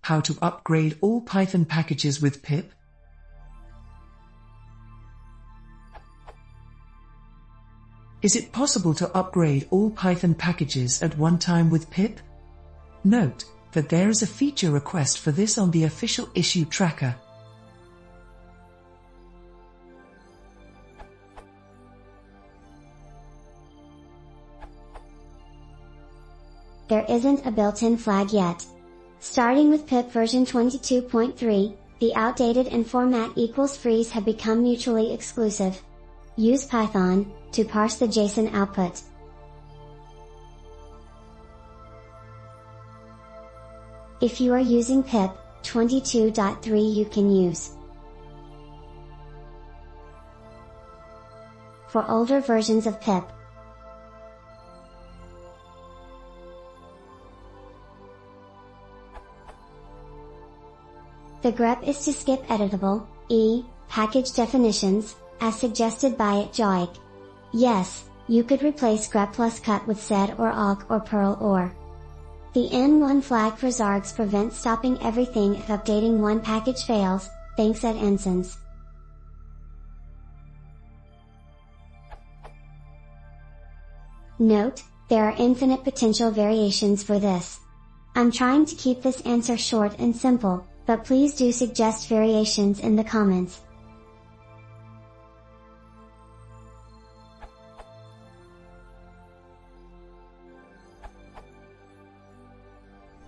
How to upgrade all Python packages with pip? Is it possible to upgrade all Python packages at one time with pip? Note that there is a feature request for this on the official issue tracker. There isn't a built-in flag yet. Starting with pip version 22.3, the outdated and format equals freeze have become mutually exclusive. Use Python to parse the JSON output. If you are using pip 22.3, you can use. For older versions of pip, the grep is to skip editable package definitions, as suggested by Joik. Yes, you could replace grep plus cut with sed or awk or perl or. The N1 flag for zargs prevents stopping everything if updating one package fails, thanks at Ensons. Note, there are infinite potential variations for this. I'm trying to keep this answer short and simple, but please do suggest variations in the comments.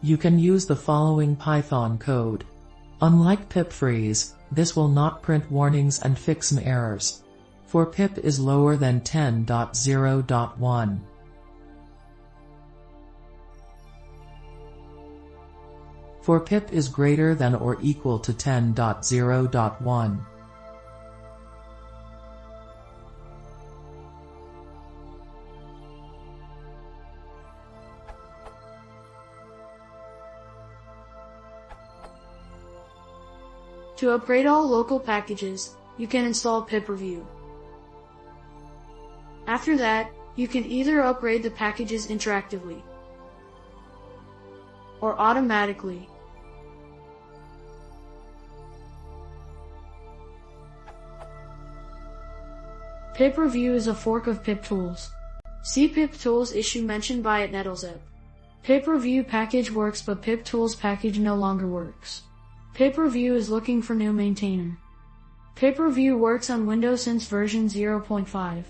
You can use the following Python code. Unlike pip freeze, this will not print warnings and fix some errors. For pip is lower than 10.0.1. For pip is greater than or equal to 10.0.1. To upgrade all local packages, you can install pip review. After that, you can either upgrade the packages interactively or automatically. Pip review is a fork of pip tools. See pip tools issue mentioned by @nettleZip. Pip review package works, but pip tools package no longer works. Pip review is looking for new maintainer. Pip review works on Windows since version 0.5.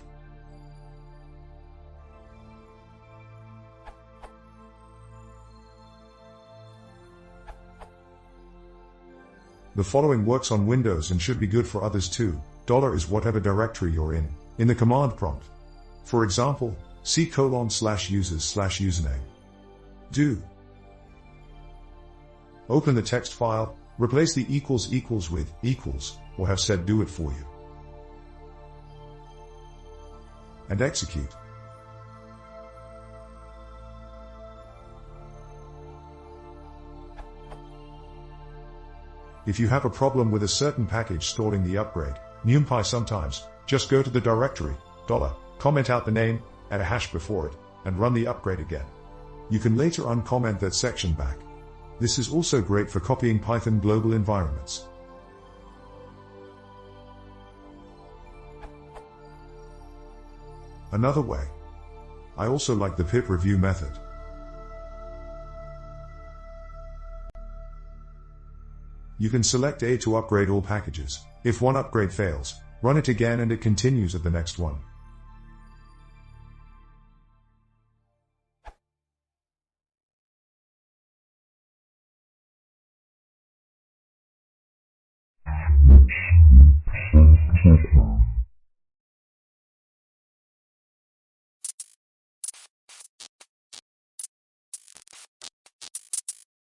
The following works on Windows and should be good for others too. $ is whatever directory you're in the command prompt. For example, c:/users/username. Do. Open the text file, replace the equals with equals, or have sed do it for you. And execute. If you have a problem with a certain package stalling the upgrade, NumPy sometimes, just go to the directory, comment out the name, add a hash before it, and run the upgrade again. You can later uncomment that section back. This is also great for copying Python global environments. Another way. I also like the pip review method. You can select A to upgrade all packages. If one upgrade fails, run it again and it continues at the next one.